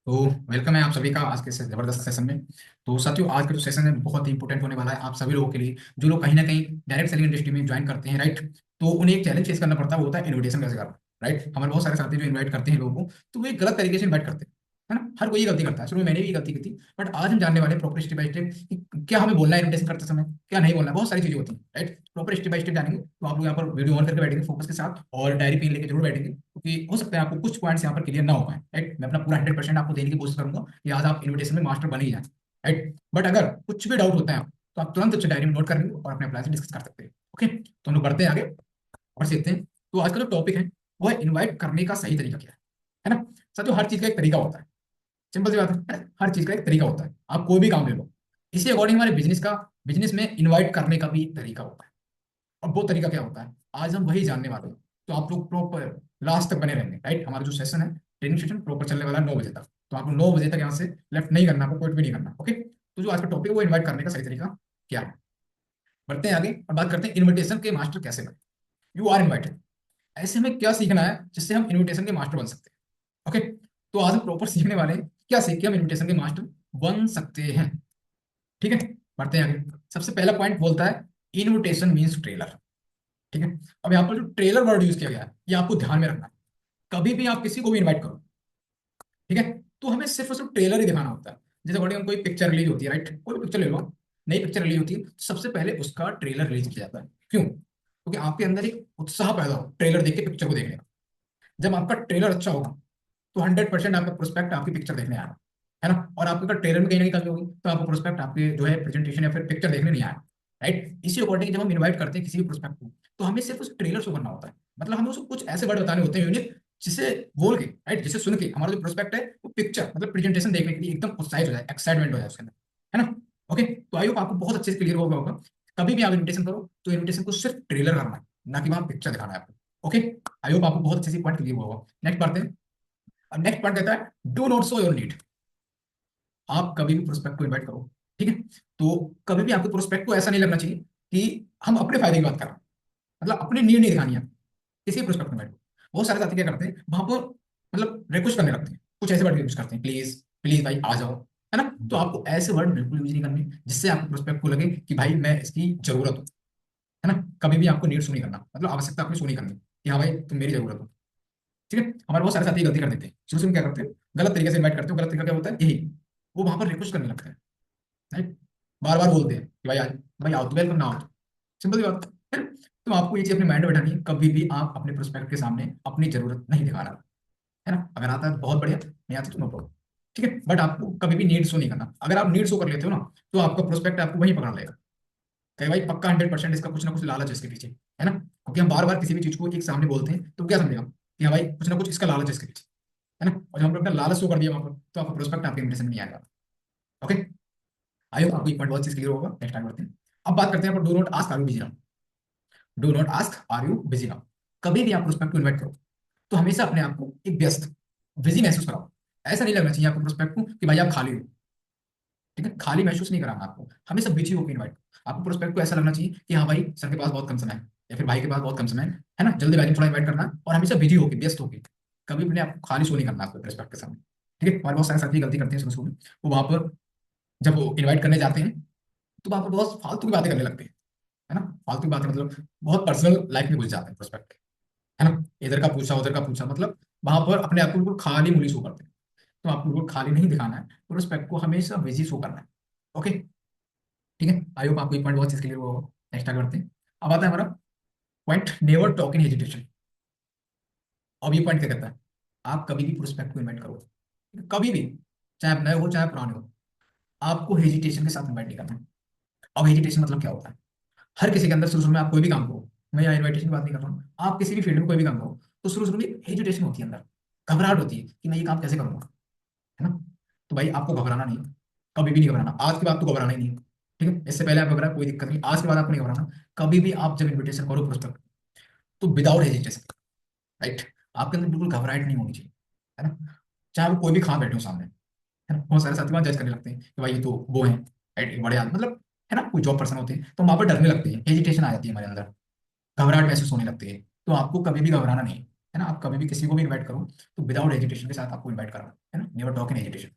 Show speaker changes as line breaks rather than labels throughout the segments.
तो वेलकम है आप सभी का आज के इस जबरदस्त सेशन में। तो साथियों, आज का जो सेशन है बहुत ही इंपॉर्टेंट होने वाला है आप सभी लोगों के लिए, जो लोग कहीं ना कहीं डायरेक्ट सेलिंग इंडस्ट्री में ज्वाइन करते हैं, राइट। तो उन्हें एक चैलेंज फेस करना पड़ता है, वो होता है इन्विटेशन कैसे करना। राइट, हमारे बहुत सारे साथी जो इन्वाइट करते हैं लोगों को, तो वो एक गलत तरीके से इन्वाइट करते हैं, है ना। हर कोई ये गलती करता है, शुरू में मैंने भी ये गलती की थी। बट आज हम जानने वाले प्रॉपर स्टेप बाय स्टेप कि क्या हमें बोलना है इन्विटेशन करते समय, क्या नहीं बोलना है। बहुत सारी चीजें होती हैं, right. Proper step by step जानेंगे, तो आप लोग यहाँ पर वीडियो ऑन करके बैठेंगे फोकस के साथ, और डायरी पेन लेके जरूर बैठेंगे, क्योंकि हो सकता है आपको कुछ पॉइंट्स यहाँ पर क्लियर ना हो पाए, राइट। मैं अपना पूरा 100% आपको देने की कोशिश करूंगा कि आज आप इन्विटेशन में मास्टर बन ही जाए, राइट। बट अगर कुछ भी डाउट होता है तो आप तुरंत उसे डायरी में नोट कर लेंगे और अपने अप्लाई से डिस्कस कर सकते हैं। ओके, तो हम लोग बढ़ते हैं आगे और सीखते हैं। तो आज का जो टॉपिक है वो है इनवाइट करने का सही तरीका क्या है ना। साथियों, हर चीज का एक तरीका होता है, सिंपल सी बात है। हर चीज का एक तरीका होता है, आप कोई भी काम ले लो, इसी अकॉर्डिंग हमारे बिजनेस में इनवाइट करने का भी एक तरीका होता है। अब वो तरीका क्या होता है आज हम वही जानने वाले हैं। तो आप लोग प्रॉपर लास्ट तक बने रहेंगे, राइट। हमारा जो सेशन है, ट्रेनिंग सेशन प्रॉपर चलने वाला है 9 बजे तक। तो आपको 9 बजे तक यहाँ से लेफ्ट नहीं करना, आपको क्विट भी नहीं करना। ओके, तो जो आज का टॉपिक है वो इन्वाइट करने का सही तरीका क्या है। बढ़ते हैं आगे और बात करते हैं इन्विटेशन के मास्टर कैसे बने। यू आर इन्वाइटेड, ऐसे में क्या सीखना है जिससे हम इन्विटेशन के मास्टर बन सकते हैं। ओके, तो आज हम प्रॉपर सीखने वाले हैं क्या सीख के हम इन्विटेशन के मास्टर बन सकते हैं। ठीक है, बढ़ते हैं आगे। सबसे पहला पॉइंट बोलता है इन्विटेशन मीन्स ट्रेलर। ठीक है, अब यहाँ पर जो ट्रेलर वर्ड यूज किया गया है ये आपको ध्यान में रखना है। कभी भी आप किसी को भी इन्वाइट करो, ठीक है, तो हमें सिर्फ और सिर्फ ट्रेलर ही दिखाना होता है। जैसे अकॉर्डिंग कोई पिक्चर रिलीज होती है, राइट, कोई पिक्चर ले लो, नई पिक्चर रिलीज होती है तो सबसे पहले उसका ट्रेलर रिलीज किया जाता है। क्यों? क्योंकि आपके अंदर एक उत्साह पैदा हो ट्रेलर देख के पिक्चर को देखने का। जब आपका ट्रेलर अच्छा होगा तो 100% आपका प्रोस्पेक्ट आपकी पिक्चर देखने आएगा, है ना। और आपके अगर ट्रेलर में कहीं ना कहीं कमी होगी तो आपको प्रोस्पेक्ट आपके जो है प्रेजेंटेशन या फिर पिक्चर देखने नहीं आएगा, राइट। इसी अकॉर्डिंग जब हम इन्वाइट करते हैं किसी भी प्रोस्पेक्ट को, तो हमें सिर्फ उस ट्रेलर शो करना होता है। मतलब हमें उसको कुछ ऐसे वर्ड बताने होते हैं यूनिक, जिसे बोल के, राइट, जिसे सुन के हमारा जो प्रोस्पेक्ट है वो पिक्चर मतलब प्रेजेंटेशन देखने के लिए एकदम उत्साहित हो जाए, एक्साइटमेंट हो जाए उसके अंदर, है ना। ओके, तो आई होप आपको बहुत अच्छे से क्लियर हो गया होगा। कभी भी आप इन्विटेशन करो तो इन्विटेशन को सिर्फ ट्रेलर करना है, ना कि वहां पिक्चर दिखाना है आपको। ओके, आई होप आपको बहुत अच्छे से पॉइंट क्लियर होगा। नेक्स्ट बढ़ते हैं। अब नेक्स्ट पॉइंट कहता है do not show your need. आप कभी भी प्रोस्पेक्ट को इन्वाइट करो, ठीक है, तो कभी भी आपके प्रोस्पेक्ट को ऐसा नहीं लगना चाहिए कि हम अपने फायदे की बात कर रहे हैं। मतलब अपनी नीड नहीं दिखानी है किसी प्रोस्पेक्ट को इन्वाइट करो। बहुत सारे साथी क्या करते हैं वहां पर, मतलब रिक्वेस्ट करने लगते हैं, कुछ ऐसे वर्ड यूज करते हैं, प्लीज प्लीज भाई आ जाओ, है ना। तो आपको ऐसे वर्ड बिल्कुल यूज नहीं करने जिससे आपके प्रोस्पेक्ट को लगे कि भाई मैं इसकी जरूरत हूँ, है ना। कभी भी आपको नीड शो नहीं करना, मतलब आवश्यकता अपनी शो नहीं करनी कि हाँ भाई तुम मेरी जरूरत हो। ठीक है, हमारे बहुत सारे साथी गलती कर देते हैं, शुरू शुरू में क्या करते हैं गलत तरीके से इन्वाइट करते हो। गलत तरीका क्या होता है यही, वो वहां पर रिक्वेस्ट करने लगते हैं, राइट। बार बार बोलते हैं कि भाई आज, भाई आओ तो वेलकम ना आओ तो, सिंपल सी बात है। तो आपको ये चीज अपने माइंड में बैठानी है, कभी भी आप अपने प्रोस्पेक्ट के सामने अपनी जरूरत नहीं दिखाना, है ना। अगर आता है तो बहुत बढ़िया, नहीं आता तो नो प्रॉब्लम, ठीक है। बट आपको कभी भी नीड शो नहीं करना। अगर आप नीड शो कर लेते हो ना तो आपका प्रोस्पेक्ट आपको वहीं पकड़ लेगा, कहे भाई पक्का 100% इसका कुछ ना कुछ लालच है इसके पीछे, है ना। क्योंकि हम बार बार किसी भी चीज को एक सामने बोलते हैं तो क्या समझेगा कि हाँ भाई कुछ ना कुछ इसका लालच है इसके पीछे, है ना। और जब हमने अपना लालच शो कर दिया वहां पर तो आपका प्रोस्पेक्ट आपके इंप्रेशन में नहीं आएगा। ओके, आई होप आपको एक पॉइंट बहुत चीज क्लियर होगा। नेक्स्ट टाइम करते हैं। अब बात करते हैं do not ask are you busy now. Do not ask are you busy now, कभी भी आप प्रोस्पेक्ट को इन्वाइट करो तो हमेशा अपने आप को एक व्यस्त, बिजी महसूस कराओ। ऐसा नहीं लगना चाहिए आपको प्रोस्पेक्ट को कि भाई आप खाली हो, ठीक है। खाली महसूस नहीं कराना आपको, हमेशा बिजी होकर इन्वाइट। आपको प्रोस्पेक्ट को ऐसा लगना चाहिए कि हाँ भाई सर के पास बहुत कम समय है, या फिर भाई के पास बहुत कम समय है ना, जल्दीबाजी में थोड़ा इन्वाइट करना है, और हमेशा बिजी होकर व्यस्त होकर, कभी अपने आपको खाली शो नहीं करना आपको प्रोस्पेक्ट के सामने। ठीक है, और बहुत सारे साथी गलती करते हैं शुरू शुरू में, वो वहां पर जब वो इन्वाइट करने जाते हैं तो वहां पर बहुत फालतू की बातें करने लगते हैं, है ना। फालतू की बातें मतलब बहुत पर्सनल लाइफ में घुस जाते हैं प्रोस्पेक्ट, है ना। इधर का पूछा उधर का पूछा, मतलब वहां पर अपने आप को बिल्कुल खाली मूली शो करते हैं। तो आपको बिल्कुल खाली नहीं दिखाना है, प्रोस्पेक्ट को हमेशा बिजी शो करना है। ओके, ठीक है, आई होप आपको ये पॉइंट बहुत चीज क्लियर होगा। नेक्स्ट आगे बढ़ते हैं। अब आता है हमारा point never talk in hesitation. अब ये पॉइंट क्या कहता है, आप कभी भी प्रोस्पेक्ट को इन्वाइट करो, कभी भी, चाहे आप नए हो चाहे पुराने हो, आपको हेजिटेशन के साथ इन्वाइट नहीं करना। अब हेजिटेशन मतलब क्या होता है, हर किसी के अंदर शुरू शुरू में आप कोई भी काम करो, मैं यहाँ इन्विटेशन की बात नहीं कर रहा हूँ, आप किसी भी फील्ड में कोई भी काम करो तो शुरू शुरू में हेजिटेशन होती है, अंदर घबराहट होती है कि मैं ये काम कैसे करूंगा, है ना। तो भाई आपको घबराना नहीं है, कभी भी नहीं घबराना। आज के बाद तो घबराना ही नहीं है, ठीक है। इससे पहले आप घबरा कोई दिक्कत नहीं, आज के बाद आपको नहीं घबराना। कभी भी आप जब इन्विटेशन करो प्रोस्पेक्ट तो विदाउट हेजिटेशन, राइट, आपके अंदर बिल्कुल घबराहट नहीं होनी चाहिए, है ना। चाहे वो कोई भी खा बैठे हो सामने, है ना। बहुत सारे साथी वहां जज करने लगते हैं कि भाई ये तो वो है, राइट, बड़े आदमी, मतलब, है ना, कोई जॉब पर्सन होते हैं तो वहां पर डरने लगते हैं, हेजिटेशन आ जाती है हमारे अंदर, घबराहट महसूस होने लगती है। तो आपको कभी भी घबराना नहीं है ना। आप कभी भी किसी को भी इन्वाइट करो तो विदाउट हेजिटेशन के साथ आपको इन्वाइट करना है ना। Never talk in hesitation.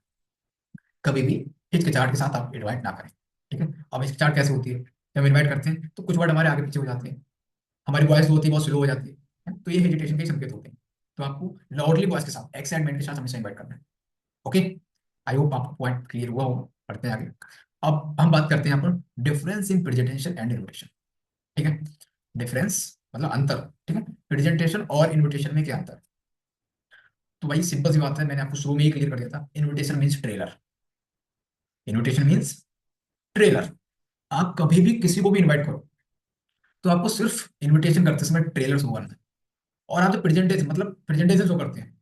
कभी भी हिचकिचाहट के साथ आप इन्वाइट ना करें। ठीक है। अब हिचकिचाहट कैसे होती है? जब इन्वाइट करते हैं तो कुछ वर्ड हमारे आगे पीछे हो जाते हैं, हमारी वॉइस जो होती है बहुत स्लो हो जाती है, तो ये हेजिटेशन के ही संकेत होते हैं। तो आपको लाउडली वॉइस के साथ एक्साइटमेंट के साथ हमेशा इन्वाइट करना है। ओके। आई होप आपको पॉइंट क्लियर हुआ होगा। पढ़ते हैं आगे। अब हम बात करते हैं यहाँ पर difference in presentation and invitation. ठीक है। डिफरेंस मतलब अंतर। ठीक है। प्रेजेंटेशन और इन्विटेशन में क्या अंतर है? तो भाई सिंपल सी बात है, मैंने आपको शुरू में ही क्लियर कर दिया था, invitation means trailer. Invitation means trailer. आप कभी भी किसी को भी इनवाइट करो तो आपको सिर्फ इनविटेशन करते समय ट्रेलर शो करना है। और आप जब प्रेजेंटेशन मतलब प्रेजेंटेशन शो करते हैं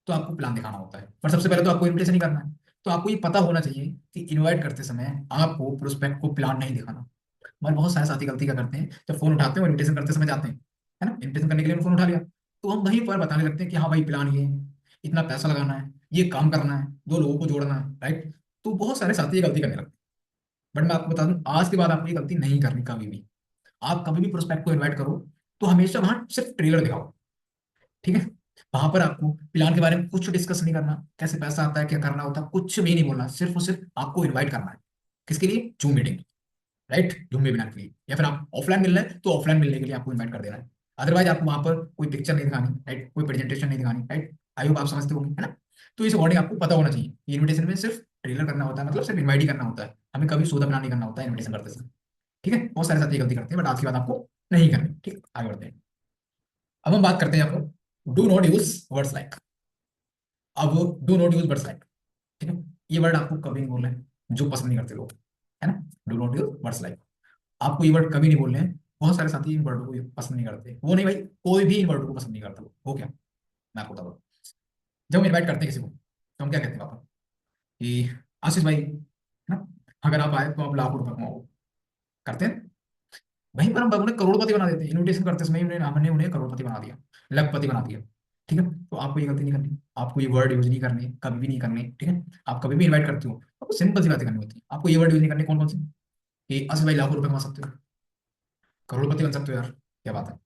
तो आपको प्लान दिखाना होता है, पर सबसे पहले तो आपको इनविटेशन ही करना है। तो आपको ये पता होना चाहिए कि इनवाइट करते समय आपको प्रोस्पेक्ट को प्लान नहीं दिखाना। हमारे बहुत सारे साथी गलती क्या करते हैं, जब फोन उठाते हैं और इनविटेशन करते समय जाते हैं, है ना, इनविटेशन करने के लिए फोन उठा लिया, तो हम वहीं पर बताने लगते हैं कि हाँ भाई प्लान ये है, इतना पैसा लगाना है, ये काम करना है, दो लोगों को जोड़ना है, राइट। तो बहुत सारे साथी ये गलती करने लगते हैं। बट मैं आपको बता दूं, आज के बाद आपको ये गलती नहीं करनी कभी भी। आप कभी भी प्रोस्पेक्ट को इनवाइट करो तो हमेशा वहां सिर्फ ट्रेलर दिखाओ। ठीक है। वहां पर आपको प्लान के बारे में कुछ डिस्कस नहीं करना, कैसे पैसा आता है, क्या करना होता है, कुछ भी नहीं बोलना, सिर्फ और सिर्फ आपको इनवाइट करना है। किसके लिए? Zoom meeting, right, zoom webinar के लिए। या फिर आप ऑफलाइन मिलना है तो ऑफलाइन मिलने के लिए आपको इनवाइट कर देना है। अदरवाइज आपको वहां पर कोई पिक्चर नहीं दिखानी, राइट, कोई प्रेजेंटेशन नहीं दिखानी, राइट। आई होप आप समझते होंगे, है ना। तो इस अकॉर्डिंग आपको पता होना चाहिए कि इन्विटेशन में सिर्फ ट्रेलर करना होता है, मतलब सिर्फ इन्वाइट ही करना होता है, हमें कभी सौदा प्लान नहीं करना होता है इन्विटेशन करते समय। ठीक है। बहुत सारे साथी ये गलती करते हैं, बट आज के बाद आपको नहीं करनी। ठीक, आगे बढ़ते हैं। अब हम बात करते हैं यहाँ पर do not use words like. अब do not use words like, ठीक है, ये वर्ड आपको कभी नहीं बोलना है जो पसंद नहीं करते लोग, है ना। Do not use words like, आपको ये वर्ड कभी नहीं बोलने हैं। बहुत सारे साथी इन वर्डों को पसंद नहीं करते, वो नहीं भाई, कोई भी इन वर्डों को पसंद नहीं करता। वो क्या, मैं आपको बताऊँ। जब हम इन्वाइट करते हैं किसी को तो हम क्या कहते हैं पापा कि आशीष भाई, है ना, अगर आप आए तो आप लाखों रुपए कमाओ, करते हैं। वहीं पर हम उन्हें करोड़पति बना देते हैं, इन्विटेशन करते समय उन्हें हमने उन्हें करोड़पति बना दिया, लखपति बना दिया। ठीक है। तो आपको ये गलती नहीं करनी, आपको ये वर्ड यूज नहीं करने, कभी भी नहीं करने। ठीक है। आप कभी भी इन्वाइट करते हो आपको सिंपल सी बातें करनी होती है, आपको ये वर्ड यूज नहीं करने। कौन कौन से? कि आशीष भाई लाखों रुपए कमा सकते हो, करोड़पति बन सकते हो, यार क्या बात है,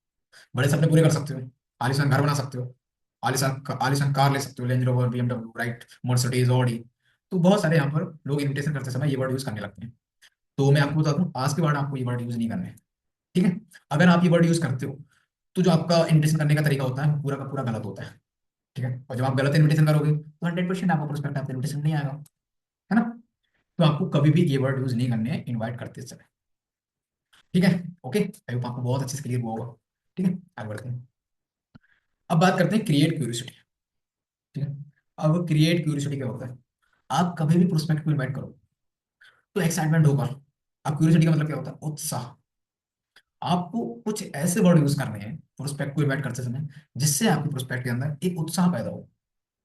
बड़े सपने पूरे कर सकते हो, आलीशान घर बना सकते हो, आलीशान कार ले सकते हो, range rover, BMW, right, Mercedes, Audi. तो बहुत सारे यहाँ पर लोग इन्विटेशन करते समय ये वर्ड यूज करने लगते हैं। तो मैं आपको बता दूं, आज के बाद आपको ये वर्ड यूज नहीं करना है। ठीक है। अगर आप ये वर्ड यूज करते हो तो जो आपका इन्विटेशन करने का तरीका होता है वो पूरा का पूरा गलत होता है। ठीक है। और जब आप गलत इन्विटेशन करोगे तो 100% आपका प्रोस्पेक्ट आपका इन्विटेशन नहीं आएगा, है ना। तो आपको कभी भी ये वर्ड यूज नहीं करने हैं इन्वाइट करते समय। ठीक है। ओके, आई होप आपको बहुत अच्छे से क्लियर हुआ होगा। ठीक है, आगे बढ़ते हैं। अब बात करते हैं क्रिएट क्यूरियोसिटी। ठीक है। अब क्रिएट क्यूरियोसिटी क्या होता है? आप कभी भी प्रोस्पेक्ट को इन्वाइट करो तो एक्साइटमेंट होगा। अब क्यूरियोसिटी का मतलब क्या होता है? उत्साह। आपको कुछ ऐसे वर्ड यूज करने हैं प्रोस्पेक्ट को इन्वाइट करते समय जिससे आपके प्रोस्पेक्ट के अंदर एक उत्साह पैदा हो,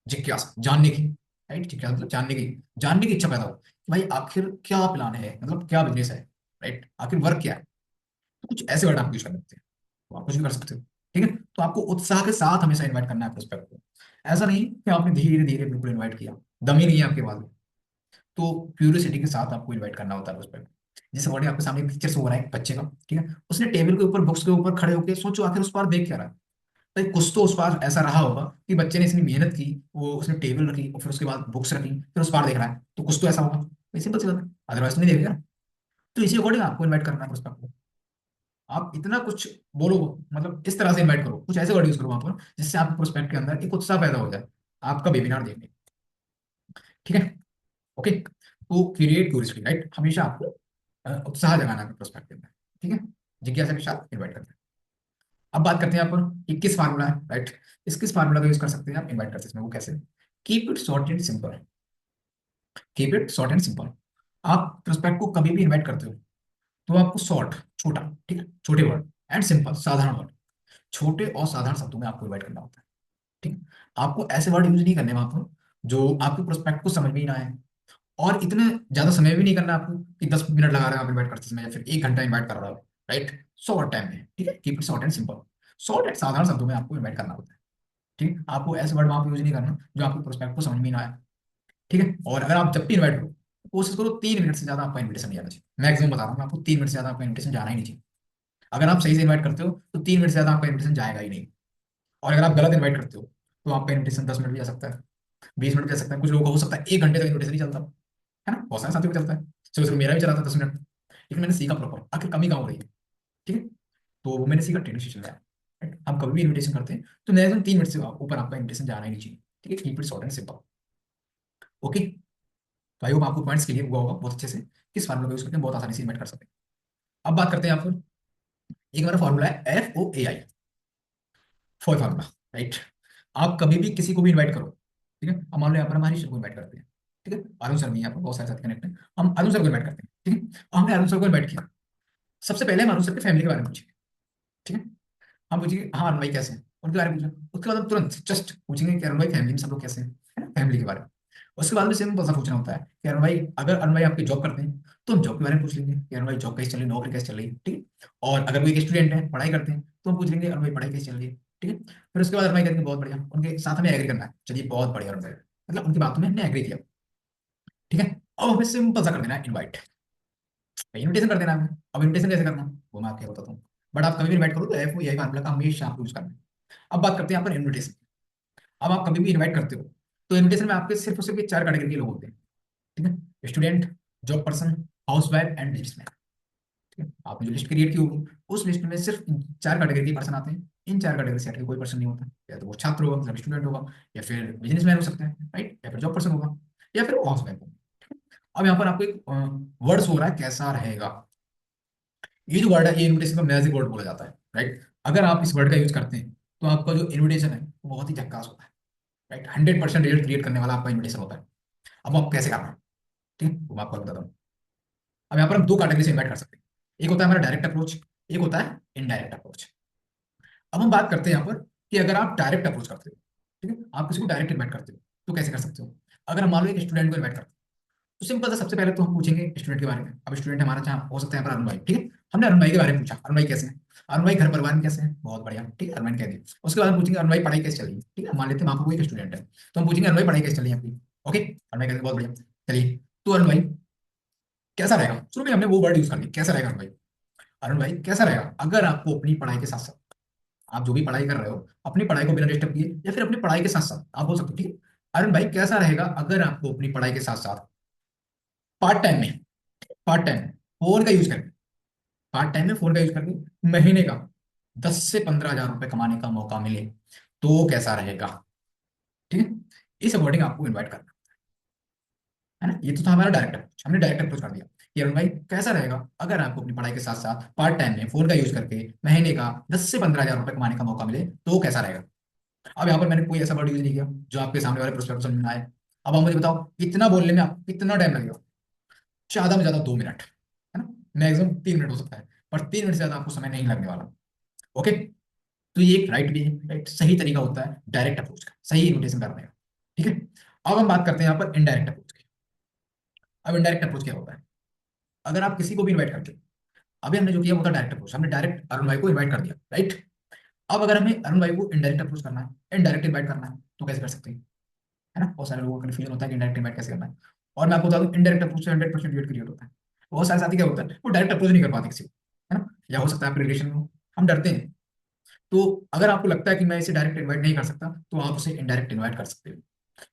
जिज्ञासा जानने की, राइट, जिज्ञासा मतलब जानने की इच्छा पैदा हो कि भाई आखिर क्या प्लान है, मतलब क्या बिजनेस है, राइट, आखिर वर्क क्या है। तो कुछ ऐसे वर्ड आप यूज कर सकते हैं, तो आप कुछ भी कर सकते हो। ठीक है। तो आपको उत्साह के साथ हमेशा इन्वाइट करना है प्रोस्पेक्ट को। ऐसा नहीं कि आपने धीरे धीरे बिल्कुल इन्वाइट किया, दम ही नहीं है आपके पास। तो क्यूरियोसिटी के साथ आपको इन्वाइट करना होता है उस पर। जैसे बॉडी आपके सामने पिक्चर हो रहा है एक बच्चे का, ठीक है, उसने टेबल के ऊपर बुक्स के ऊपर खड़े होकर सोचो आखिर उस पार देख क्या रहा है। भाई कुछ तो उस पार ऐसा रहा होगा कि बच्चे ने इतनी मेहनत की, वो उसने टेबल रखी और फिर उसके बाद बुक्स रखी, फिर उस पार देख रहा है, तो कुछ तो ऐसा होगा। भाई सिंपल सी बात है, अदरवाइज तो नहीं देखेगा ना। तो इसी अकॉर्डिंग आपको इन्वाइट करना है उस पर। आप इतना कुछ बोलो, मतलब इस तरह से इन्वाइट करो, कुछ ऐसे वर्ड यूज करो वहां पर जिससे आपके प्रोस्पेक्ट के अंदर एक उत्साह पैदा हो जाए आपका वेबिनार देखने। ठीक है। ओके। तो क्रिएट क्यूरियोसिटी, राइट, हमेशा आपको उत्साह जगाना है प्रोस्पेक्ट के अंदर। ठीक है। जिज्ञासा के साथ इन्वाइट करते हैं। अब बात करते हैं यहाँ पर 21 फार्मूला है, राइट। इस किस फार्मूला का यूज कर सकते हैं आप इन्वाइट करते हैं, वो कैसे? Keep it short and simple. Keep it short and simple. आप प्रोस्पेक्ट को कभी भी इन्वाइट करते हो तो आपको शॉर्ट, छोटा, ठीक है, छोटे वर्ड, एंड सिंपल, साधारण वर्ड, छोटे और साधारण शब्दों में आपको इन्वाइट करना होता है। ठीक है। आपको ऐसे वर्ड यूज नहीं करने वहां पर जो आपके प्रोस्पेक्ट को समझ में ही ना आए, और इतने ज्यादा समय भी नहीं करना आपको कि 10 मिनट लगा रहे हो आप इन्वाइट करते समय या फिर 1 घंटा इन्वाइट कर रहा हो, राइट। शॉर्ट टाइम में, ठीक है, keep it short and simple. Short and साधारण शब्दों में आपको इन्वाइट करना होता है। ठीक है। आपको ऐसे वर्ड वहां पर यूज नहीं करना जो आपके प्रोस्पेक्ट को समझ में ही ना आए। ठीक है। और अगर आप जब भी इन्वाइट करो तो कोशिश करो 3 मिनट से ज्यादा आपका इन्विटेशन नहीं जाना चाहिए। मैक्सिमम बता रहा हूँ मैं आपको, 3 मिनट से ज्यादा आपका इन्विटेशन जाना ही नहीं चाहिए। अगर आप सही से इन्वाइट करते हो तो 3 मिनट से ज्यादा आपका इन्विटेशन जाएगा ही नहीं। और अगर आप गलत इन्वाइट करते हो तो आपका इन्विटेशन 10 मिनट भी जा सकता है। 20 मिनट चल सकता है, कुछ लोगों का हो सकता है 1 घंटे तक इन्विटेशन नहीं चलता है ना, बहुत सारे साथियों को चलता है। सो मेरा भी चला था 10 मिनट, लेकिन मैंने सीखा प्रॉपर आखिर कमी कहाँ हो रही है। ठीक है, तो वो मैंने सीखा ट्रेनिंग सेशन में। right? हम कभी भी इन्विटेशन करते हैं तो मैक्सिमम 3 मिनट से ऊपर आपका इन्विटेशन जाना ही नहीं चाहिए। ठीक है, keep it short and simple. Okay, तो आई होप आपको पॉइंट्स क्लियर हुआ होगा बहुत अच्छे से, किस फार्मूला का यूज करते हैं बहुत आसानी से इन्वाइट कर सकते हैं। अब बात करते हैं आप, एक हमारा फार्मूला है FOAI, फॉर फार्मूला। राइट, आप कभी भी किसी को भी इन्वाइट करो, ठीक है, हम मान लो यहाँ पर हमारी सर को इन्वाइट करते हैं। ठीक है, अरुण सर भी यहाँ पर बहुत सारे साथी कनेक्ट हैं, हम अरुण सर को इन्वाइट करते हैं। ठीक है, हमने अरुण सर को इन्वाइट किया, सबसे पहले हम अरुण सर की फैमिली के बारे में पूछेंगे। ठीक है, हम पूछेंगे हाँ अरुण भाई कैसे हैं, उनके बारे में पूछना, उसके बाद हम तुरंत जस्ट पूछेंगे कि अरुण भाई फैमिली में सब लोग कैसे हैं, है ना, फैमिली के बारे में। उसके बाद में सिंपल सा पूछना होता है कि अरुण भाई, अगर अरुण भाई आपकी जॉब करते हैं तो हम जॉब के बारे में पूछ लेंगे कि अरुण भाई जॉब कैसे चल रही है, नौकरी कैसे चल रही है। ठीक है, और अगर कोई एक स्टूडेंट है पढ़ाई करते हैं तो हम पूछ लेंगे अरुण भाई पढ़ाई कैसे चल रही है। ठीक है, फिर उसके बाद अरुण भाई कहेंगे बहुत बढ़िया, उनके साथ हमें एग्री करना है, चलिए बहुत बढ़िया अरुण भाई, मतलब उनकी बातों में हमने एग्री किया। ठीक है, अब हमें सिंपल सा कर देना है इन्वाइट, इन्विटेशन कर देना है हमें। अब इन्विटेशन कैसे करना है वो मैं आपको बताता हूँ, बट आप कभी भी इन्वाइट करो तो एफ यही फार्मूला का हमेशा आप यूज करना है। अब बात करते हैं यहाँ पर इन्विटेशन। अब आप कभी भी इनवाइट करते हो तो इनविटेशन में आपके सिर्फ और सिर्फ ये 4 कैटेगरी के लोग होते हैं। ठीक है, student, job person, house wife and businessman. ठीक है, आपने जो लिस्ट क्रिएट की होगी उस लिस्ट में सिर्फ इन 4 कैटेगरी के पर्सन आते हैं, इन 4 कैटेगरी से हटके कोई पर्सन नहीं होता। या तो वो छात्र होगा मतलब स्टूडेंट होगा, या फिर बिजनेसमैन हो सकता है, राइट, या फिर जॉब पर्सन होगा, या फिर हाउस वाइफ होगा। अब यहाँ पर आपको एक वर्ड्स हो रहा है कैसा रहेगा, ये जो वर्ड है ये इन्विटेशन का मैजिक वर्ड बोला जाता है। राइट, अगर आप इस वर्ड का यूज करते हैं तो आपका जो इन्विटेशन है वो बहुत ही झक्कास होता है। राइट, 100% रिजल्ट क्रिएट करने वाला आपका इन्विटेशन होता है। अब आप कैसे करना है, ठीक है, वो मैं आपको बताता हूँ। अब यहाँ पर हम 2 कैटेगरी से इन्वाइट कर सकते हैं, एक होता है हमारा डायरेक्ट अप्रोच, एक होता है इनडायरेक्ट अप्रोच। अब हम बात करते हैं यहाँ पर कि अगर आप डायरेक्ट अप्रोच करते हो, ठीक है, आप किसी को डायरेक्ट इन्वाइट करते हो तो कैसे कर सकते हो। अगर हम मान लो एक स्टूडेंट को इन्वाइट करते हैं तो सिंपल सा सबसे पहले तो हम पूछेंगे स्टूडेंट के बारे में। अब स्टूडेंट हमारा चाहे हो सकता है यहाँ पर अरुण भाई, ठीक है, हमने अरुण भाई के बारे में पूछा, अरुण भाई कैसे हैं, अरुण भाई घर परिवार में कैसे हैं, बहुत बढ़िया, ठीक है, अरुण भाई कह दिया। उसके बाद हम पूछेंगे अरुण भाई पढ़ाई कैसे चल रही है। ठीक है, मान लेते हैं वहाँ पर कोई एक स्टूडेंट है तो हम पूछेंगे अरुण भाई पढ़ाई कैसे चल रही है आपकी। ओके, अरुण भाई कहते हैं बहुत बढ़िया। चलिए, तो अरुण भाई कैसा रहेगा, शुरू में हमने वो वर्ड यूज कर लिया कैसा रहेगा अरुण भाई। अरुण भाई कैसा रहेगा अगर आपको अपनी पढ़ाई के साथ साथ, आप जो भी पढ़ाई कर रहे हो अपनी पढ़ाई को बिना डिस्टर्ब किए या फिर अपनी पढ़ाई के साथ साथ आप बोल सकते हो। ठीक है, अरुण भाई कैसा रहेगा अगर आपको अपनी पढ़ाई के साथ साथ पार्ट टाइम में, पार्ट टाइम फोन का यूज करके, पार्ट टाइम में फोन का यूज करके महीने का 10 से 15 हज़ार रुपए कमाने का मौका मिले तो कैसा रहेगा। ठीक है, इस अकॉर्डिंग आपको इन्वाइट करना है ना। ये तो था हमारा डायरेक्ट अप्रोच, हमने डायरेक्ट अप्रोच कर दिया कि अरुण भाई कैसा रहेगा अगर आपको अपनी पढ़ाई के साथ साथ पार्ट टाइम में फोन का यूज करके महीने का 10 से 15 हज़ार रुपए कमाने का मौका मिले तो कैसा रहेगा। अब यहाँ पर मैंने कोई ऐसा वर्ड यूज नहीं किया जो आपके सामने वाले प्रोस्पेक्ट समझ में आए। अब आप मुझे बताओ कितना बोलने में आपको कितना टाइम लगेगा, ज्यादा में ज्यादा 2 मिनट, है ना, मैक्सिमम 3 मिनट हो सकता है, पर 3 मिनट से ज्यादा आपको समय नहीं लगने वाला। ओके, तो ये एक राइट वे है, राइट, सही तरीका होता है डायरेक्ट अप्रोच का, सही इन्विटेशन करने का। ठीक है, अब हम बात करते हैं यहाँ पर इनडायरेक्ट अप्रोच की। अब इनडायरेक्ट अप्रोच क्या होता है, अगर आप किसी को भी इन्वाइट करते हो, अभी हमने जो किया वो था डायरेक्ट अप्रोच, हमने डायरेक्ट अरुण भाई को इन्वाइट कर दिया, राइट। अब अगर हमें अरुण भाई को इनडायरेक्ट अप्रोच करना है, इनडायरेक्ट इन्वाइट करना है तो कैसे कर सकते हैं, है ना, बहुत सारे लोगों को कन्फ्यूजन होता है कि इनडायरेक्ट इन्वाइट कैसे करना है। और मैं आपको बता दूं इनडायरेक्ट अप्रोच से 100% रेट क्रिएट होता है। बहुत सारे साथी क्या होता है वो डायरेक्ट अप्रोच नहीं कर पाते किसी को, है ना, या हो सकता है आपके रिलेशन में हो, हम डरते हैं। तो अगर आपको लगता है कि मैं इसे डायरेक्ट इन्वाइट नहीं कर सकता तो आप उसे इनडायरेक्ट इन्वाइट कर सकते हो।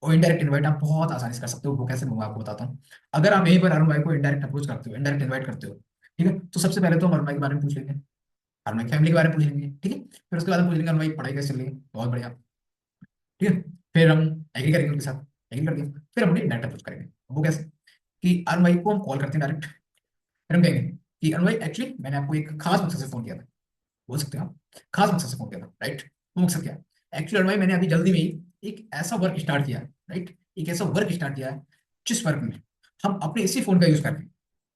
और इनडायरेक्ट इन्वाइट आप बहुत आसानी से कर सकते हो, वो कैसे मैं आपको बताता हूँ। अगर आप यहीं पर अरुण भाई को इनडायरेक्ट अप्रोच करते हो, इनडायरेक्ट इन्वाइट करते हो, ठीक है, तो सबसे पहले तो हम अरुण भाई के बारे में पूछ लेंगे, अरुण भाई की फैमिली के बारे में पूछ लेंगे। ठीक है, फिर उसके बाद हम पूछ लेंगे अरुण भाई पढ़ाई कैसे चल रही है, बहुत बढ़िया। ठीक है, फिर हम एग्री करेंगे उनके साथ, एग्री कर दिया, फिर हम उन्हें डायरेक्ट अप्रोच करेंगे। वो कैसे कि अरुण भाई को हम कॉल करते हैं डायरेक्ट, फिर हम कहेंगे कि अरुण भाई एक्चुअली मैंने आपको एक खास मकसद से फोन किया था, बोल सकते हैं आप, खास मकसद से फोन किया था, राइट। वो मकसद क्या है, एक्चुअली अरुण भाई मैंने अभी जल्दी में ही एक ऐसा वर्क स्टार्ट किया है, राइट, एक ऐसा वर्क स्टार्ट किया है जिस वर्क में हम अपने इसी फोन का यूज करके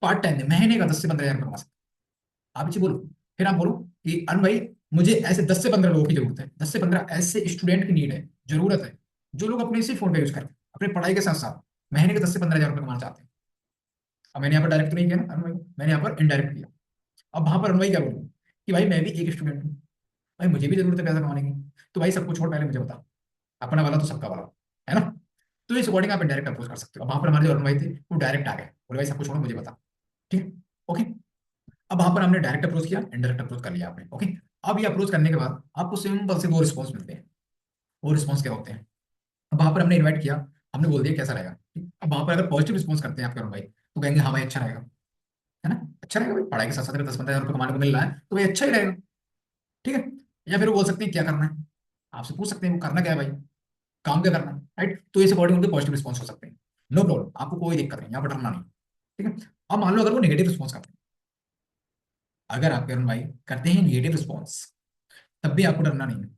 पार्ट टाइम में महीने का 10 से 15 हज़ार कमा सकते हैं। आप इसे बोलो, फिर आप बोलो कि अरुण भाई मुझे ऐसे 10 से 15 लोगों की जरूरत है, 10 से 15 ऐसे स्टूडेंट की नीड है, जरूरत है, जो लोग अपने इसी फोन का यूज करके अपनी पढ़ाई के साथ साथ महीने के 10 से 15 हज़ार रुपए कमाना चाहते हैं। अब मैंने यहाँ पर डायरेक्ट नहीं किया ना अरुण भाई, मैंने यहाँ पर इनडायरेक्ट किया। अब वहां पर अरुण भाई क्या बोलूँ कि भाई मैं भी एक स्टूडेंट हूँ, भाई मुझे भी जरूरत है पैसा कमाने की, तो भाई सबको छोड़ पहले मुझे बता, अपना वाला तो सबका वाला, है ना। तो इस अकॉर्डिंग आप डायरेक्ट अप्रोच कर सकते हो। अब वहां पर हमारे जो अरुण भाई थे वो डायरेक्ट आ गए, बोले भाई सबको छोड़ो मुझे बता। ठीक है, ओके। अब वहां पर हमने डायरेक्ट अप्रोच किया, इनडायरेक्ट अप्रोच कर लिया आपने, ओके। अब ये अप्रोच करने के बाद आपको सिंपल से 2 रिस्पॉन्स मिलते हैं। वो रिस्पॉन्स क्या होते हैं, अब वहां पर हमने इन्वाइट किया, हमने बोल दिया कैसा रहेगा, ठीक? अब वहां पर अगर पॉजिटिव रिस्पॉन्स करते हैं आपके भाई, तो कहेंगे हाँ भाई अच्छा रहेगा, है ना, अच्छा रहेगा भाई, पढ़ाई के साथ साथ अगर 10-15 हज़ार रुपये कमाने को मिल रहा है तो भाई अच्छा ही रहेगा, ठीक है। या फिर वो बोल सकते हैं क्या करना है, आपसे पूछ सकते हैं वो करना क्या है भाई, काम क्या करना है, राइट। तो इस अकॉर्डिंग उनके पॉजिटिव रिस्पॉन्स हो सकते हैं, नो प्रॉब्लम, आपको कोई दिक्कत नहीं, यहाँ पर डरना नहीं, ठीक है। अब मान लो अगर वो नेगेटिव रिस्पॉन्स करते हैं, अगर आपके अरुण भाई करते हैं नेगेटिव रिस्पॉन्स, तब भी आपको डरना नहीं है।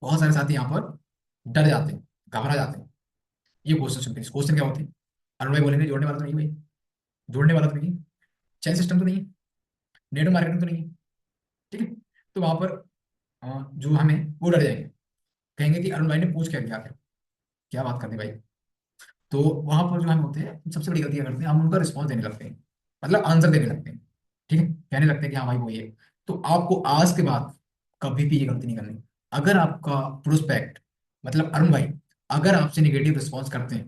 बहुत सारे साथी यहाँ पर डर जाते हैं, घबरा जाते हैं, ये क्वेश्चन सुनते हैं। क्वेश्चन क्या होते हैं, अरुण भाई बोलेंगे जोड़ने वाला तो नहीं भाई, जोड़ने वाला तो नहीं है, चैन सिस्टम तो नहीं है, नेटवर्क मार्केटिंग तो नहीं है, ठीक है। तो वहां पर जो हमें वो डर जाएंगे, कहेंगे कि अरुण भाई ने पूछ क्या लिया आखिर, क्या बात कर दी भाई। तो वहां पर जो हम होते हैं सबसे बड़ी गलतियां करते हैं, हम उनका रिस्पॉन्स देने लगते हैं, मतलब आंसर देने लगते हैं, ठीक है, कहने लगते हैं कि हाँ भाई वो ये। तो आपको आज के बाद कभी भी ये गलती नहीं करनी। अगर आपका प्रोस्पेक्ट, मतलब अरुण भाई, अगर आपसे निगेटिव रिस्पॉन्स करते हैं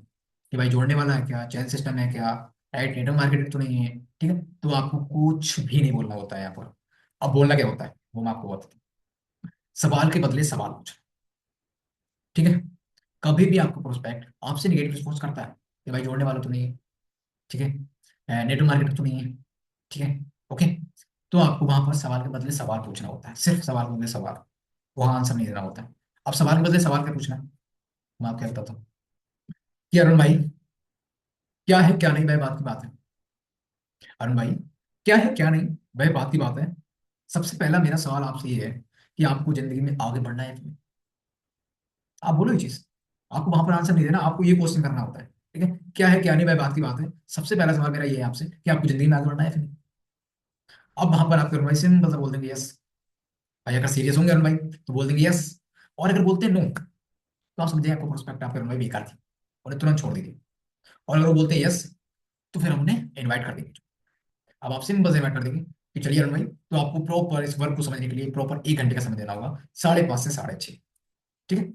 कि भाई जोड़ने वाला है क्या, चैन सिस्टम है क्या, राइट, नेटवर्क मार्केटिंग तो नहीं है, ठीक है, तो आपको कुछ भी नहीं बोलना होता है यहाँ पर। अब बोलना क्या होता है वो मैं आपको बताता हूँ। सवाल के बदले सवाल पूछना, ठीक है। कभी भी आपको प्रोस्पेक्ट आपसे निगेटिव रिस्पॉन्स करता है कि भाई जोड़ने वाला तो नहीं है, ठीक है, नेटवर्क मार्केटर तो नहीं है, ठीक है, ओके, तो आपको वहां पर सवाल के बदले सवाल पूछना होता है, सिर्फ सवाल के बदले सवाल, वहां आंसर नहीं देना होता है। अब सवाल के बदले सवाल क्या पूछना है, मैं आपको क्या बताता हूँ कि अरुण भाई क्या है क्या नहीं, वह बात की बात है। अरुण भाई क्या है क्या नहीं, वह बात की बात है। सबसे पहला मेरा सवाल आपसे ये है कि आपको जिंदगी में आगे बढ़ना है कि नहीं? आप बोलो ये चीज, आपको वहां पर आंसर नहीं देना, आपको ये क्वेश्चन करना होता है, ठीक है, क्या है क्या नहीं, वह बात की बात है। सबसे पहला सवाल मेरा ये है आपसे कि आपको जिंदगी में आगे बढ़ना है फिर। अब वहां पर आप अरुण भाई सिंपल सा बोल देंगे यस भाई, अगर सीरियस होंगे अरुण भाई तो बोल देंगे यस, और अगर बोलते हैं नो तो आप समझिए आपको प्रोस्पेक्ट आपके अरुण भाई बेकार थी, उन्हें तुरंत छोड़ दीजिए। और अगर वो बोलते हैं यस तो फिर हम उन्हें इन्वाइट कर देंगे। अब आप सिंपल से इन्वाइट कर देंगे कि चलिए अरुण भाई, तो आपको प्रॉपर इस वर्क को समझने के लिए प्रॉपर 1 घंटे का समय देना होगा, 5:30 से 6:30, ठीक है,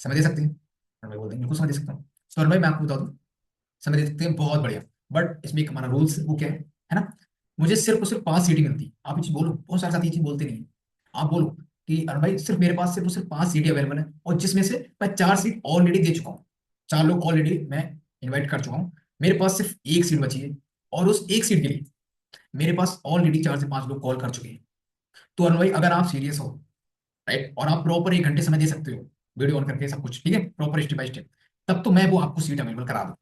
समय दे सकते हैं, अरुण भाई बोल देंगे बिल्कुल समय दे सकता हूँ। तो अरुण भाई मैं आपको बता दूं, समय दे सकते हैं, बहुत बढ़िया, बट इसमें एक हमारा रूल्स वो क्या है ना, मुझे सिर्फ और सिर्फ 5 सीटें मिलती हैं। आप ये चीज बोलो, बहुत सारे साथी ये चीज बोलते नहीं हैं। आप बोलो कि अरे भाई सिर्फ मेरे पास सिर्फ और सिर्फ 5 सीटें अवेलेबल है, और जिसमें से मैं 4 सीट ऑलरेडी दे चुका हूँ, 4 लोग ऑलरेडी मैं इन्वाइट कर चुका हूँ, मेरे पास सिर्फ 1 सीट बची है, और उस 1 सीट के लिए मेरे पास ऑलरेडी 4 से 5 लोग कॉल कर चुके हैं। तो अरुण भाई अगर आप सीरियस हो, राइट, और आप प्रॉपर 1 घंटे समय दे सकते हो, वीडियो ऑन करके सब कुछ, ठीक है, प्रॉपर स्टेप बाय स्टेप, तब तो मैं वो आपको सीट अवेलेबल करा दूँ,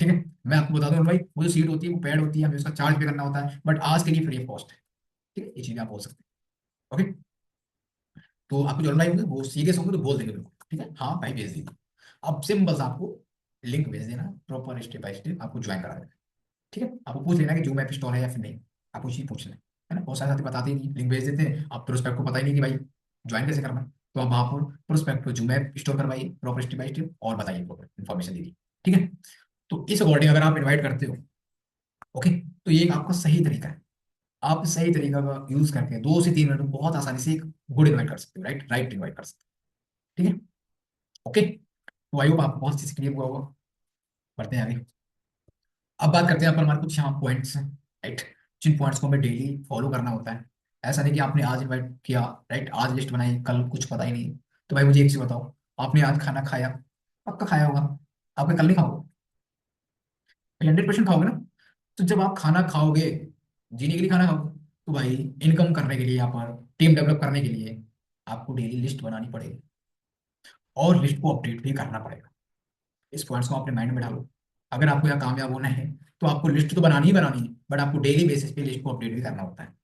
ठीक है। मैं आपको बता दूं भाई, वो जो सीट होती है वो पेड होती है, हमें उसका चार्ज पे करना होता है, बट आज के लिए फ्री ऑफ कॉस्ट है, ठीक है, ये चीजें आप बोल सकते हैं, ओके। तो आपको जो भाई होंगे वो सीरियस होंगे तो बोल देंगे बिल्कुल, ठीक है, हाँ भाई भेज दीजिए। अब सिंपल बस आपको लिंक भेज देना, प्रॉपर स्टेप बाय स्टेप आपको ज्वाइन करा देना, ठीक है। आपको पूछ लेना कि जूम ऐप इंस्टॉल है या फिर नहीं, आपको चीज पूछ लेना, है ना। बहुत सारे साथी बताते ही नहीं, लिंक भेज देते हैं, आप प्रोस्पेक्ट को पता ही नहीं कि भाई ज्वाइन कैसे करना है। तो आप वहाँ पर प्रोस्पेक्ट को जूम ऐप इंस्टॉल करवाइए प्रॉपर स्टेप बाय स्टेप, और बताइए प्रॉपर इन्फॉर्मेशन दीजिए, ठीक है। तो इस अकॉर्डिंग अगर आप इन्वाइट करते हो, ओके, तो ये एक आपका सही तरीका है। आप इस सही तरीका का यूज करके 2 से 3 मिनट में बहुत आसानी से एक गुड इन्वाइट कर सकते हो, राइट, राइट इन्वाइट कर सकते हो, ठीक है, ओके। तो आई होप आपको बहुत चीज क्लियर हुआ होगा। बढ़ते हैं आगे। अब बात करते हैं यहाँ पर हमारे कुछ यहाँ पॉइंट्स हैं, राइट, जिन पॉइंट्स को हमें डेली फॉलो करना होता है। ऐसा नहीं कि आपने आज इन्वाइट किया, राइट, आज लिस्ट बनाई, कल कुछ पता ही नहीं। तो भाई मुझे एक चीज बताओ, आपने आज खाना खाया, पक्का खाया होगा, आपने कल नहीं खाओगे, 100% खाओगे ना। तो जब आप खाना खाओगे, जीने के लिए खाना खाओगे, तो भाई इनकम करने के लिए, यहाँ पर टीम डेवलप करने के लिए आपको डेली लिस्ट बनानी पड़ेगी, और लिस्ट को अपडेट भी करना पड़ेगा। इस पॉइंट्स को अपने माइंड में डालो। अगर आपको यहाँ कामयाब होना है तो आपको लिस्ट तो बनानी ही बनानी है, बट आपको डेली बेसिस पे लिस्ट को अपडेट भी करना होता है,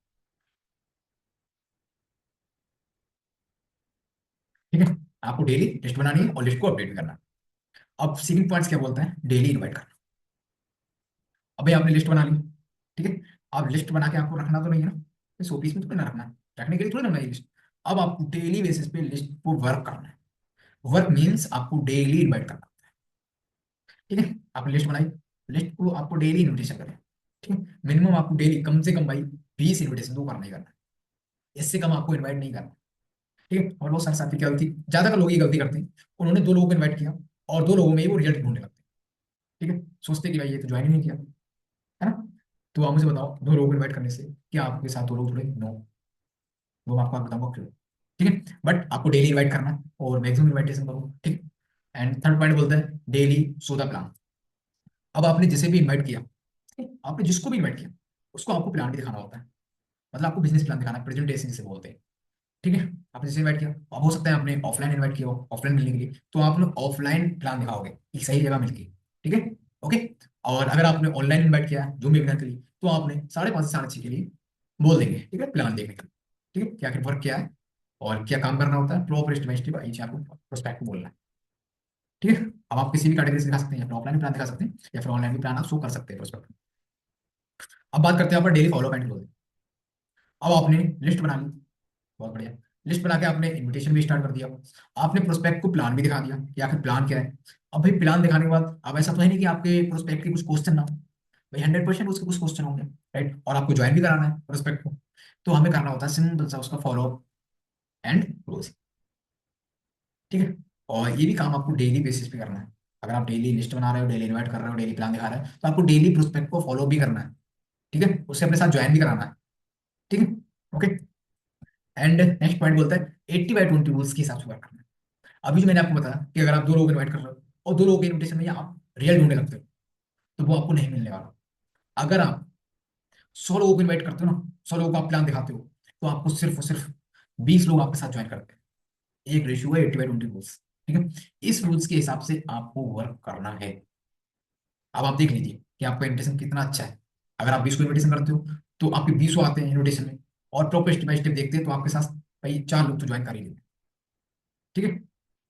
ठीक है। आपको डेली लिस्ट बनानी है और लिस्ट को अपडेट भी करना है। अब सेकंड पॉइंट्स क्या बोलते हैं, डेली इन्वाइट करना। अभी आपने लिस्ट बना ली, ठीक है, अब लिस्ट बना के आपको रखना तो नहीं है ना, इस ऑफिस में थोड़ी ना रखना है, रखने के लिए थोड़ी ना बनाई लिस्ट। अब आपको डेली बेसिस पे लिस्ट को वर्क करना है। वर्क मीन्स आपको डेली इन्वाइट करना, ठीक है। आपने लिस्ट बनाई, लिस्ट को आपको डेली इन्विटेशन करें, ठीक है, मिनिमम आपको डेली कम से कम भाई 20 इन्विटेशन तो करना ही करना है, इससे कम आपको इन्वाइट नहीं करना, ठीक है। और बहुत सारे साथी क्या गलती, ज्यादातर लोग ये गलती करते हैं, उन्होंने 2 लोगों को इन्वाइट किया और 2 लोगों में ही वो रिजल्ट ढूंढने लगते हैं, ठीक है, सोचते कि भाई ये तो ज्वाइन ही नहीं किया, है ना। तो आप मुझे बताओ 2 लोगों को इन्वाइट करने से क्या आपके साथ 2 लोग जुड़े, नो, वो मैं आपको बताऊंगा क्यों, ठीक है। बट आपको डेली इन्वाइट करना है और मैक्सिमम इन्वाइटेशन करो, ठीक है। एंड थर्ड पॉइंट बोलता है डेली सो द प्लान। अब आपने जिसे भी इनवाइट किया, आपने जिसको भी इनवाइट किया, उसको आपको प्लान भी दिखाना होता है। मतलब आपको बिजनेस प्लान दिखाना है, प्रेजेंटेशन जिसे बोलते हैं। ठीक है, आपने जिसे इनवाइट किया, अब हो सकता है आपने ऑफलाइन इनवाइट किया हो, ऑफलाइन मिलने के लिए, तो आपने ऑफलाइन प्लान दिखाओगे कि सही जगह मिलके। ठीक है, ओके। और अगर आपने ऑनलाइन इनवाइट किया है जूम वेबिनार के लिए, तो आपने 5:30 से 6:30 के लिए बोल देंगे, ठीक है, प्लान देखने के लिए। ठीक है, क्या आखिर वर्क क्या है और क्या काम करना होता है, प्रॉपर स्टेप बाय स्टेप आपको प्रोस्पेक्ट को बोलना है। ठीक है, अब आप किसी भी कैटेगरी से दिखा सकते हैं, अपना ऑफलाइन प्लान दिखा सकते हैं या फिर ऑनलाइन भी प्लान आप शो कर सकते हैं प्रोस्पेक्ट। अब बात करते हैं यहाँ पर डेली फॉलो एंड क्लोजिंग। अब आपने लिस्ट बना ली, बहुत बढ़िया। लिस्ट बना के आपने इनविटेशन भी स्टार्ट कर दिया, आपने प्रोस्पेक्ट को प्लान भी दिखा दिया कि आखिर प्लान क्या है। अब भाई प्लान दिखाने के बाद अब ऐसा तो है नहीं कि आपके प्रोस्पेक्ट के कुछ क्वेश्चन ना हो, भाई 100% उसके कुछ क्वेश्चन होंगे, राइट, और आपको ज्वाइन भी कराना है प्रोस्पेक्ट को। तो हमें करना होता है सिंपल सा उसका फॉलो एंड क्लोज। ठीक है, और ये भी काम आपको डेली बेसिस पे करना है। अगर आप डेली लिस्ट बना रहे हो, डेली इन्वाइट कर रहे हो, डेली प्लान दिखा रहे हो, तो आपको डेली प्रोस्पेक्ट को फॉलो भी करना है। ठीक है, उससे अपने साथ ज्वाइन भी कराना है। ठीक है, ओके। एंड नेक्स्ट पॉइंट बोलता है 80/20 रूल्स के हिसाब से वर्क करना है। अभी जो मैंने आपको बताया कि अगर आप 2 लोग इन्वाइट कर रहे हो और 2 लोगों के इन्विटेशन में आप रियल ढूंढने लगते हो, तो वो आपको नहीं मिलने वाला। अगर आप 100 लोगों को इन्वाइट करते हो ना, 100 लोगों को आप प्लान दिखाते हो, तो आपको सिर्फ और सिर्फ 20 लोग आपके साथ ज्वाइन करते हैं। एक रेशियो है 80/20 रूल्स। ठीक है, इस रूल्स के हिसाब से आपको वर्क करना है। अब आप देख लीजिए कि आपका इन्विटेशन कितना अच्छा है। अगर आप 20 को इन्विटेशन करते हो, तो आपके 20 आते हैं इन्विटेशन में, और प्रॉपर स्टेप बाय स्टेप देखते हैं, तो आपके साथ भाई 4 लोग तो ज्वाइन कर ही लेंगे। ठीक है,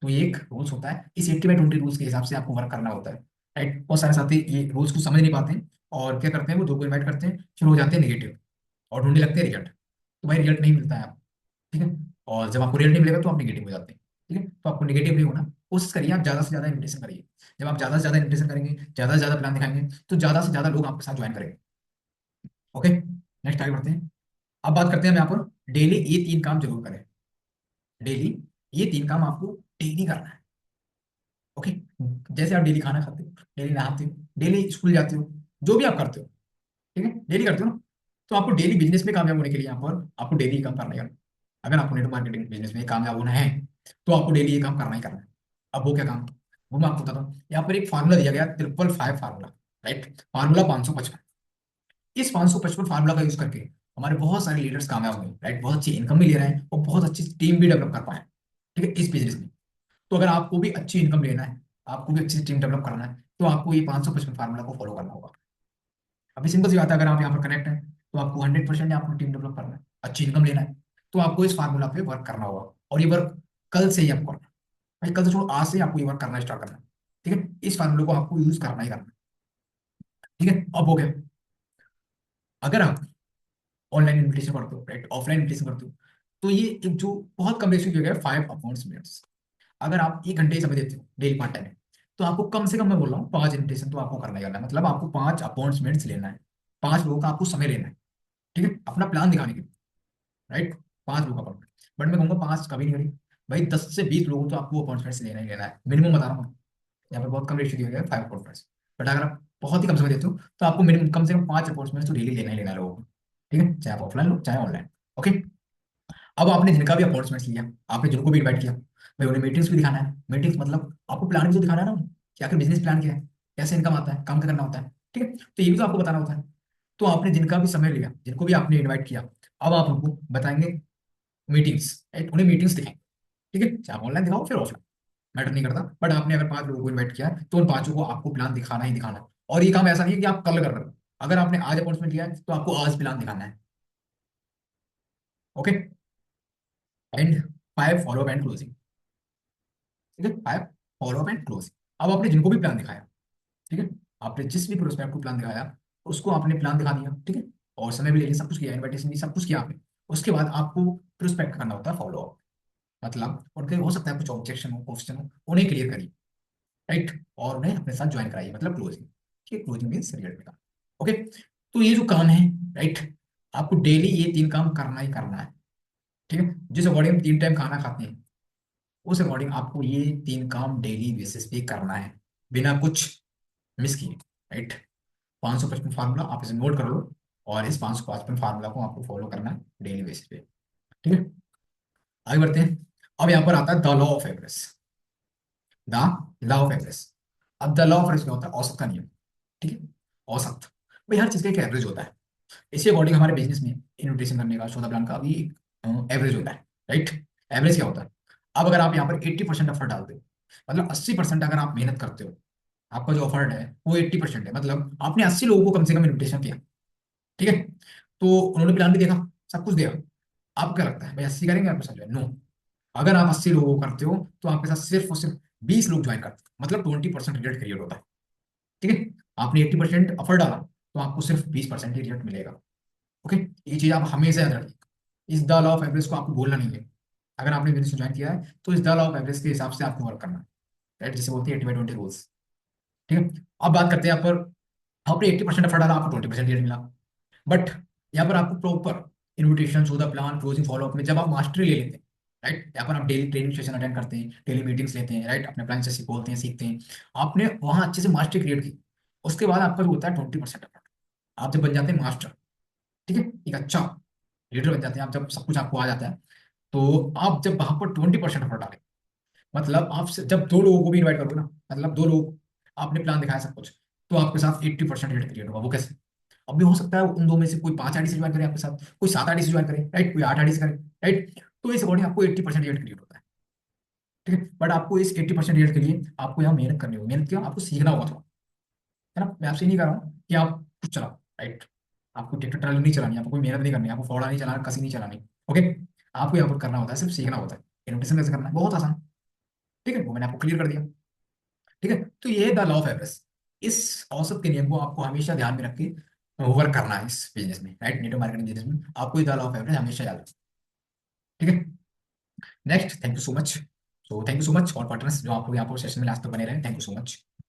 तो ये एक रूल्स होता है, इस 80/20 रूल्स के हिसाब से आपको वर्क करना होता है। राइट, बहुत सारे साथी ये रूल्स को समझ नहीं पाते हैं, और क्या करते हैं, वो 2 को इन्वाइट करते हैं, फिर हो जाते हैं निगेटिव और ढूंढने लगते हैं रिजल्ट। तो भाई रिजल्ट नहीं मिलता है आपको। ठीक है, और जब आपको रिजल्ट नहीं मिलेगा तो आप निगेटिव हो जाते हैं। ठीक है, तो आपको निगेटिव नहीं होना, कोशिश करिए आप ज्यादा से ज्यादा इन्विटेशन करिए। जब आप ज्यादा से ज्यादा इन्विटेशन करेंगे, ज्यादा से ज्यादा प्लान दिखाएंगे, तो ज्यादा से ज्यादा लोग आपके साथ ज्वाइन करेंगे। ओके, नेक्स्ट आगे बढ़ते हैं। अब बात करते हैं हम यहाँ पर डेली ये 3 काम जरूर करें। डेली ये 3 काम आपको डेली करना है। ओके, जैसे आप डेली खाना खाते हो, डेली नहाते हो, डेली स्कूल जाते हो, जो भी आप करते हो, ठीक है, डेली करते हो ना, तो आपको डेली बिजनेस में कामयाब होने के लिए यहाँ पर आपको डेली काम करना ही करना है। अगर आपको नेटवर्क मार्केटिंग बिजनेस में कामयाब होना है, तो आपको डेली ये काम करना ही करना है। अब वो क्या काम, वो मैं आपको बताता हूँ। यहाँ पर एक फार्मूला दिया गया, 555 फार्मूला। Right, formula 555। इस 555 फार्मूला का यूज करके हमारे बहुत सारे लीडर्स कामयाब हुए, राइट, बहुत अच्छी इनकम भी ले रहे हैं और बहुत अच्छी टीम भी डेवलप कर पाए। ठीक है, इस बिजनेस में। तो अगर आपको भी अच्छी इनकम लेना है, आपको भी अच्छी टीम डेवलप करना है, तो आपको ये 555 फार्मूला को फॉलो करना होगा। अभी सिंपल सी बात है, अगर आप यहाँ पर कनेक्ट हैं, तो आपको 100% आपको टीम डेवलप करना है, अच्छी इनकम लेना है, तो आपको इस फार्मूला पे वर्क करना होगा। और ये वर्क कल से ही आपको करना है। भाई कल से छोड़ो, आज से आपको ये वर्क करना स्टार्ट करना है। ठीक है, इस फार्मूले को आपको यूज करना ही करना है। ठीक है, अब हो गया। अगर आप ऑनलाइन इन्विटेशन करते हो, राइट, ऑफलाइन इन्विटेशन करते हो, तो ये एक जो बहुत कम रेशियो दिया गया है, 5/minutes। अगर आप 1 घंटे ही समय देते हो डेली पार्ट टाइम में, तो आपको कम से कम, मैं बोल रहा हूँ, 5 इन्विटेशन तो आपको करना ही करना है। मतलब आपको 5 अपॉइंटमेंट्स लेना है, 5 लोगों का आपको समय लेना है। ठीक है, अपना प्लान दिखाने के लिए, राइट, 5 लोगों का अपॉइंटमेंट। बट मैं कहूँगा 5 कभी नहीं करी, भाई 10 से 20 लोगों तो आपको अपॉइंटमेंट्स लेना ही लेना है, मिनिमम बता रहा हूँ। यहाँ पर बहुत कम रेशियो दिया गया है, 5 अपॉइंटमेंट्स। बट अगर आप बहुत ही कम समय देते हो, तो आपको मिनिमम कम से कम 5 अपॉइंटमेंट्स तो डेली लेना ही लेना है लोगों को। ठीक है, चाहे आप ऑफलाइन लो चाहे ऑनलाइन। ओके, अब आपने जिनका भी अपॉइंटमेंट्स लिया, आपने जिनको भी इनवाइट किया, भाई उन्हें मीटिंग्स भी दिखाना है। मीटिंग्स मतलब आपको प्लान भी तो दिखाना है ना उन्हें, कि आखिर बिजनेस प्लान क्या है, कैसे इनकम आता है, काम क्या करना होता है। ठीक है, तो ये भी तो आपको बताना होता है। तो आपने जिनका भी समय लिया, जिनको भी आपने इन्वाइट किया, अब आप उनको बताएंगे मीटिंग्स, राइट, उन्हें मीटिंग्स दिखाएंगे। ठीक है, चाहे आप ऑनलाइन दिखाओ फिर ऑफलाइन, मैटर नहीं करता। बट आपने अगर 5 लोगों को इन्वाइट किया है, तो उन 5 को आपको प्लान दिखाना ही दिखाना है। और ये काम ऐसा नहीं है कि आप कल कर रहे हो। अगर आपने आज अपॉइंटमेंट लिया है, तो आपको आज प्लान दिखाना है। Okay, and 5 follow and closing. ठीक है, 5 फॉलो एंड क्लोजिंग। अब आपने जिनको भी प्लान दिखाया, ठीक है, आपने जिस भी प्रोस्पेक्ट को प्लान दिखाया, उसको आपने प्लान दिखा दिया। ठीक है, और समय भी ले लिया, सब कुछ किया, इन्विटेशन भी सब कुछ किया आपने। उसके बाद आपको प्रोस्पेक्ट करना होता है फॉलो अप। मतलब उनके हो सकता है कुछ ऑब्जेक्शन हो, क्वेश्चन हो, उन्हें क्लियर करिए, राइट, और उन्हें अपने साथ ज्वाइन कराइए, मतलब क्लोजिंग। ठीक है, क्लोजिंग मीन्स रिजल्ट निकाल। ओके, तो ये जो काम है, राइट, आपको डेली ये 3 काम करना ही करना है। ठीक है, जिस अकॉर्डिंग 3 टाइम खाना खाते हैं, उस अकॉर्डिंग आपको ये 3 काम डेली बेसिस पे करना है, बिना कुछ मिस किए। राइट, 555 फार्मूला आप इसे नोट कर लो, और इस 555 फार्मूला को आपको फॉलो करना है डेली बेसिस पे। ठीक है, आगे बढ़ते हैं। अब यहाँ पर आता है the law of average. The law of average. अब द लॉ ऑफ एवरेज क्या होता है? औसत का नियम। ठीक है, औसत। भाई हर चीज का एक एवरेज होता है। इसी अकॉर्डिंग हमारे बिजनेस में इन्विटेशन करने का, सौदा प्लान का भी एक एवरेज होता है, राइट। एवरेज क्या होता है? अब अगर आप यहाँ पर 80% एफर्ट डालते हो, मतलब 80% अगर आप मेहनत करते हो, आपका जो एफर्ट है वो 80% है, मतलब आपने 80 लोगों को कम से कम इन्विटेशन किया, ठीक है। तो उन्होंने प्लान भी देखा, सब कुछ दिया। आपको क्या लगता है भाई 80 करेंगे आपके साथ ज्वाइन? नो। अगर आप 80 लोगों को करते हो तो आपके साथ सिर्फ और सिर्फ 20 लोग ज्वाइन करते हैं, मतलब 20% रिजल्ट क्रिएट होता है। ठीक है, आपने 80% एफर्ट डाला तो आपको सिर्फ 20% ही रिजल्ट मिलेगा। ओके, ये चीज आप हमेशा याद रखिए। इस द लॉ ऑफ एवरेज को आपको बोलना नहीं है। अगर आपने बिजनेस ज्वाइन किया है तो इस द लॉ ऑफ एवरेज के हिसाब से आपको वर्क करना है, राइट, जिसे बोलते हैं 80/20 रूल्स। ठीक है, अब बात करते हैं यहाँ पर। आपने 80% एफर्ट डाला, आपको 20% रिजल्ट मिला। बट यहाँ पर आपको proper invitation, show the plan, closing, follow up में जब आप मास्टरी ले लेते हैं, राइट, यहाँ पर आप डेली ट्रेनिंग सेशन अटेंड करते हैं, डेली मीटिंग्स लेते हैं, राइट, अपने प्लान से बोलते हैं, सीखते हैं, आपने वहां अच्छे से मास्टरी क्रिएट की। उसके बाद आपका जो होता है 20% एफर्ट, आप जब बन जाते हैं मास्टर, ठीक है, एक अच्छा लीडर बन जाते हैं आप, जब सब कुछ आपको आ जाता है, तो आप जब वहां पर 20% एफर्ट डालें, मतलब आप जब दो लोगों को भी इन्वाइट करोगे ना, मतलब दो लोग, आपने प्लान दिखाया सब कुछ, तो आपके साथ 80% रेट क्रिएट होगा। वो कैसे? अब भी हो सकता है उन दो में से कोई 5 आईडी से ज्वाइन करे आपके साथ, कोई 7 आईडी से ज्वाइन करे, राइट, कोई 8 आईडी से करे, राइट। तो इस अकॉर्डिंग आपको 80% रेट क्रिएट होता है। ठीक है, बट आपको इस 80% रेट के लिए आपको यहाँ मेहनत करनी होगी। मेहनत क्यों? आपको सीखना होगा थोड़ा, है ना। मैं आपसे नहीं कह रहा हूँ कि आप कुछ चलाओ, राइट, आपको ट्रैक्टर ट्राली नहीं चलानी, आपको कोई मेहनत नहीं करनी, आपको फौड़ा नहीं चलाना, कसी नहीं चलानी। ओके, आपको यहाँ पर करना होता है, सिर्फ सीखना होता है। इन्विटेशन कैसे करना है? बहुत आसान। ठीक है, वो मैंने आपको क्लियर कर दिया। ठीक है, तो ये है द लॉ ऑफ एवरेज। इस औसत के नियम को आपको हमेशा ध्यान में रख के वर्क करना है इस बिजनेस में, राइट, नेटवर्क मार्केटिंग बिजनेस में आपको ये द लॉ ऑफ एवरेज हमेशा याद रखना। ठीक है, next, thank you so much. So thank you so much और पार्टनर्स जो आप लोग यहाँ पर सेशन में लास्ट तक बने रहे, थैंक यू सो मच।